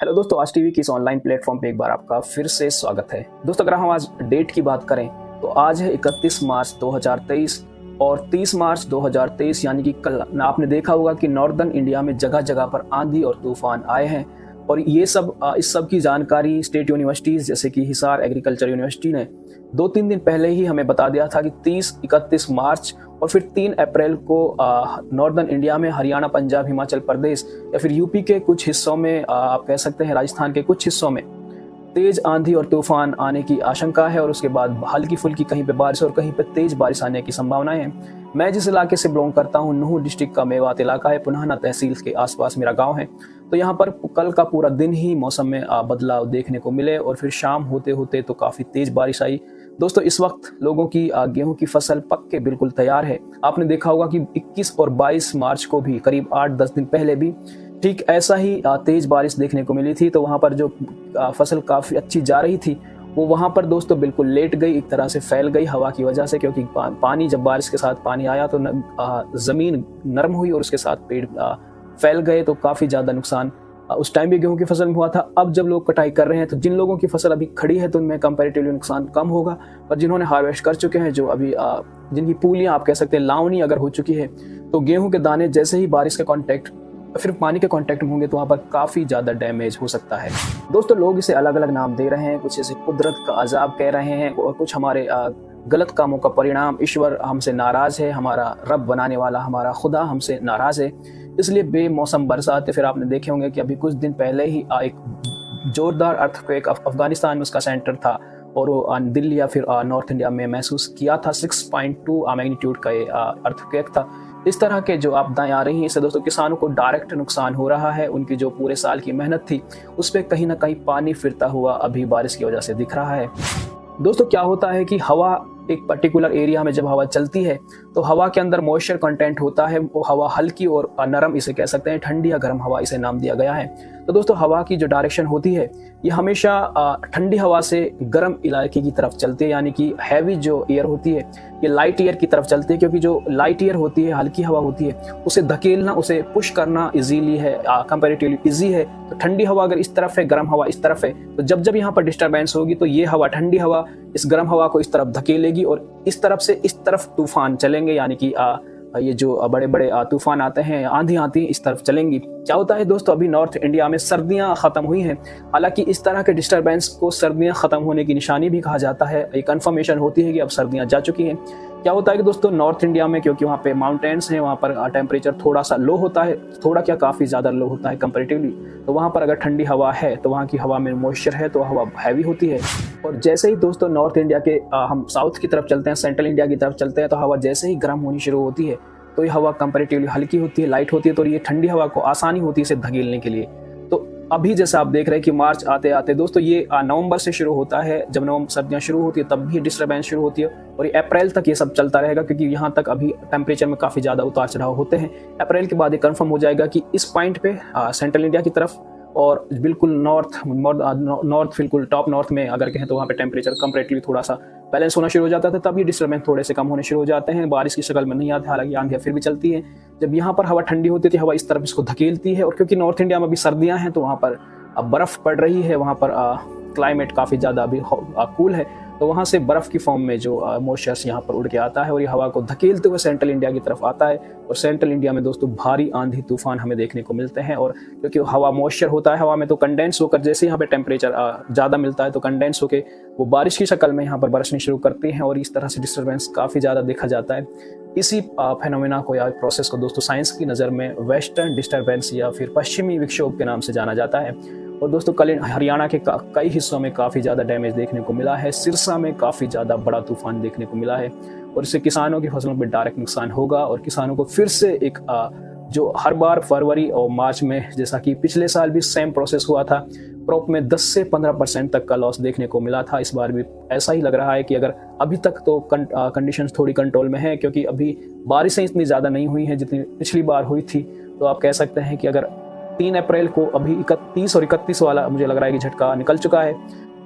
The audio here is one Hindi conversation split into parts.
हेलो दोस्तों, आज टीवी की इस ऑनलाइन प्लेटफॉर्म पे एक बार आपका फिर से स्वागत है। दोस्तों, अगर हम आज डेट की बात करें तो आज है 31 मार्च 2023 और 30 मार्च 2023 यानी कि कल आपने देखा होगा कि नॉर्दर्न इंडिया में जगह जगह पर आंधी और तूफान आए हैं। और ये सब इस सब की जानकारी स्टेट यूनिवर्सिटीज़ जैसे कि हिसार एग्रीकल्चर यूनिवर्सिटी ने 2-3 दिन पहले ही हमें बता दिया था कि 30-31 मार्च और फिर 3 अप्रैल को नॉर्दर्न इंडिया में हरियाणा, पंजाब, हिमाचल प्रदेश या फिर यूपी के कुछ हिस्सों में आप कह सकते हैं राजस्थान के कुछ हिस्सों में तेज आंधी और तूफान आने की आशंका है। और उसके बाद हल्की फुल्की कहीं पे बारिश और कहीं पे तेज बारिश आने की संभावनाएं हैं। मैं जिस इलाके से बिलोंग करता हूं, नूह डिस्ट्रिक्ट का मेवात इलाका है, पुनाहना तहसील के आसपास मेरा गांव है। तो यहाँ पर कल का पूरा दिन ही मौसम में बदलाव देखने को मिले और फिर शाम होते होते तो काफ़ी तेज बारिश आई। दोस्तों, इस वक्त लोगों की गेहूं की फसल पक के बिल्कुल तैयार है। आपने देखा होगा कि 21 और 22 मार्च को भी करीब 8-10 दिन पहले भी ठीक ऐसा ही तेज बारिश देखने को मिली थी। तो वहाँ पर जो फसल काफ़ी अच्छी जा रही थी वो वहाँ पर दोस्तों बिल्कुल लेट गई, एक तरह से फैल गई हवा की वजह से, क्योंकि पानी जब बारिश के साथ पानी आया तो ज़मीन नरम हुई और उसके साथ पेड़ फैल गए। तो काफ़ी ज़्यादा नुकसान उस टाइम भी गेहूं की फसल में हुआ था। अब जब लोग कटाई कर रहे हैं तो जिन लोगों की फसल अभी खड़ी है तो उनमें कंपैरेटिवली नुकसान कम होगा, और जिन्होंने हार्वेस्ट कर चुके हैं, जो अभी जिनकी पूलियां आप कह सकते हैं लावनी अगर हो चुकी है, तो गेहूं के दाने जैसे ही बारिश के कांटेक्ट फिर पानी के कांटेक्ट में होंगे तो वहाँ पर काफ़ी ज़्यादा डैमेज हो सकता है। दोस्तों, लोग इसे अलग अलग नाम दे रहे हैं, कुछ इसे कुदरत का अजाब कह रहे हैं और कुछ हमारे गलत कामों का परिणाम, ईश्वर हमसे नाराज़ है, हमारा रब बनाने वाला हमारा खुदा हमसे नाराज़ है, इसलिए बेमौसम बरसात है। फिर आपने देखे होंगे कि अभी कुछ दिन पहले ही एक जोरदार अर्थक्वेक अफगानिस्तान में उसका सेंटर था और वो दिल्ली या फिर नॉर्थ इंडिया में महसूस किया था। 6.2 मैग्नीट्यूड का ये अर्थक्वेक था। इस तरह के जो आपदाएं आ रही हैं, इससे दोस्तों किसानों को डायरेक्ट नुकसान हो रहा है। उनकी जो पूरे साल की मेहनत थी उस पर कहीं ना कहीं पानी फिरता हुआ अभी बारिश की वजह से दिख रहा है। दोस्तों, क्या होता है कि हवा एक पर्टिकुलर एरिया में जब हवा चलती है तो हवा के अंदर मॉइस्चर कंटेंट होता है। वो हवा हल्की और नरम इसे कह सकते हैं, ठंडी या गर्म हवा इसे नाम दिया गया है। तो दोस्तों, हवा की जो डायरेक्शन होती है ये हमेशा ठंडी हवा से गर्म इलाके की तरफ चलती है, यानी कि हैवी जो एयर होती है ये लाइट एयर की तरफ चलती है, क्योंकि जो लाइट एयर होती है, हल्की हवा होती है, उसे धकेलना, उसे पुश करना इजीली है, कंपैरेटिवली इजी है। तो ठंडी हवा अगर इस तरफ है, गर्म हवा इस तरफ है, तो जब जब यहाँ पर डिस्टर्बेंस होगी तो ये हवा, ठंडी हवा इस गर्म हवा को इस तरफ धकेलेगी और इस तरफ से इस तरफ तूफान चलेंगे, यानी कि ये जो बड़े बड़े तूफान आते हैं, आंधी आती है, इस तरफ चलेंगी। क्या होता है दोस्तों, अभी नॉर्थ इंडिया में सर्दियां खत्म हुई हैं। हालांकि इस तरह के डिस्टर्बेंस को सर्दियां खत्म होने की निशानी भी कहा जाता है, एक कंफर्मेशन होती है कि अब सर्दियां जा चुकी हैं। क्या होता है कि दोस्तों नॉर्थ इंडिया में, क्योंकि वहाँ पे माउंटेन्स हैं, वहाँ पर टेम्परेचर थोड़ा सा लो होता है, थोड़ा क्या काफ़ी ज़्यादा लो होता है कंपैरेटिवली। तो वहाँ पर अगर ठंडी हवा है तो वहाँ की हवा में मॉइस्चर है तो हवा हैवी होती है। और जैसे ही दोस्तों नॉर्थ इंडिया के हम साउथ की तरफ चलते हैं, सेंट्रल इंडिया की तरफ चलते हैं, तो हवा जैसे ही गर्म होनी शुरू होती है तो ये हवा कंपैरेटिवली हल्की होती है, लाइट होती है, तो ये ठंडी हवा को आसानी होती है इसे धकेलने के लिए। तो अभी जैसा आप देख रहे हैं कि मार्च आते आते दोस्तों ये नवंबर से शुरू होता है, जब नवंबर सर्दियाँ शुरू होती है तब भी डिस्टर्बेंस शुरू होती है और ये अप्रैल तक ये सब चलता रहेगा, क्योंकि यहाँ तक अभी टेम्परेचर में काफ़ी ज़्यादा उतार चढ़ाव होते हैं। अप्रैल के बाद ये कन्फर्म हो जाएगा कि इस पॉइंट पे सेंट्रल इंडिया की तरफ और बिल्कुल नॉर्थ बिल्कुल टॉप नॉर्थ में अगर कहें तो वहाँ पे टेम्परेचर कंपैरेटिवली थोड़ा सा बैलेंस होना शुरू हो जाता था, तब ये डिस्टर्बेंस थोड़े से कम होने शुरू हो जाते हैं। बारिश की शक्ल में नहीं आते, हालांकि आंधियाँ फिर भी चलती है। जब यहाँ पर हवा ठंडी होती थी, हवा इस तरफ इसको धकेलती है, और क्योंकि नॉर्थ इंडिया में अभी सर्दियाँ हैं तो वहाँ पर अब बर्फ़ पड़ रही है, वहाँ पर क्लाइमेट काफ़ी ज़्यादा अभी कूल है, तो वहाँ से बर्फ़ की फॉर्म में जो मॉइस्चर यहाँ पर उड़ के आता है और ये हवा को धकेलते हुए सेंट्रल इंडिया की तरफ आता है। और सेंट्रल इंडिया में दोस्तों भारी आंधी तूफान हमें देखने को मिलते हैं। और क्योंकि हवा मॉइस्चर होता है हवा में, तो कंडेंस होकर जैसे यहाँ पे टेम्परेचर ज़्यादा मिलता है तो कंडेंस होकर वो बारिश की शक्ल में यहाँ पर बरसनी शुरू करती हैं और इस तरह से डिस्टर्बेंस काफ़ी ज़्यादा देखा जाता है। इसी फेनोमेना को या प्रोसेस को दोस्तों साइंस की नज़र में वेस्टर्न डिस्टर्बेंस या फिर पश्चिमी विक्षोभ के नाम से जाना जाता है। और दोस्तों कल हरियाणा के कई हिस्सों में काफ़ी ज़्यादा डैमेज देखने को मिला है। सिरसा में काफ़ी ज़्यादा बड़ा तूफान देखने को मिला है और इससे किसानों की फसलों पर डायरेक्ट नुकसान होगा और किसानों को फिर से एक जो हर बार फरवरी और मार्च में, जैसा कि पिछले साल भी सेम प्रोसेस हुआ था, क्रॉप में 10 से 15% तक का लॉस देखने को मिला था। इस बार भी ऐसा ही लग रहा है कि अगर अभी तक तो कंडीशंस थोड़ी कंट्रोल में है, क्योंकि अभी बारिशें इतनी ज़्यादा नहीं हुई हैं जितनी पिछली बार हुई थी। तो आप कह सकते हैं कि अगर 3 अप्रैल को अभी 31 और 31 वाला मुझे लग रहा है कि झटका निकल चुका है,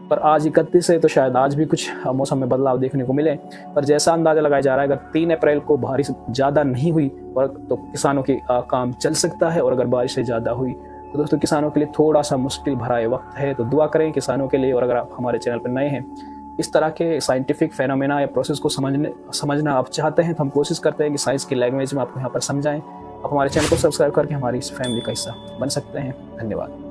पर आज 31 है तो शायद आज भी कुछ मौसम में बदलाव देखने को मिले। पर जैसा अंदाज़ा लगाया जा रहा है, अगर 3 अप्रैल को बारिश ज़्यादा नहीं हुई और तो किसानों के काम चल सकता है, और अगर बारिश ज़्यादा हुई तो दोस्तों किसानों के लिए थोड़ा सा मुश्किल भरा ये वक्त है, तो दुआ करें किसानों के लिए। और अगर आप हमारे चैनल पर नए हैं, इस तरह के साइंटिफिक फेनोमेना या प्रोसेस को समझना आप चाहते हैं, तो हम कोशिश करते हैं कि साइंस की लैंग्वेज में आपको यहाँ पर समझाएं। आप हमारे चैनल को सब्सक्राइब करके हमारी इस फैमिली का हिस्सा बन सकते हैं। धन्यवाद।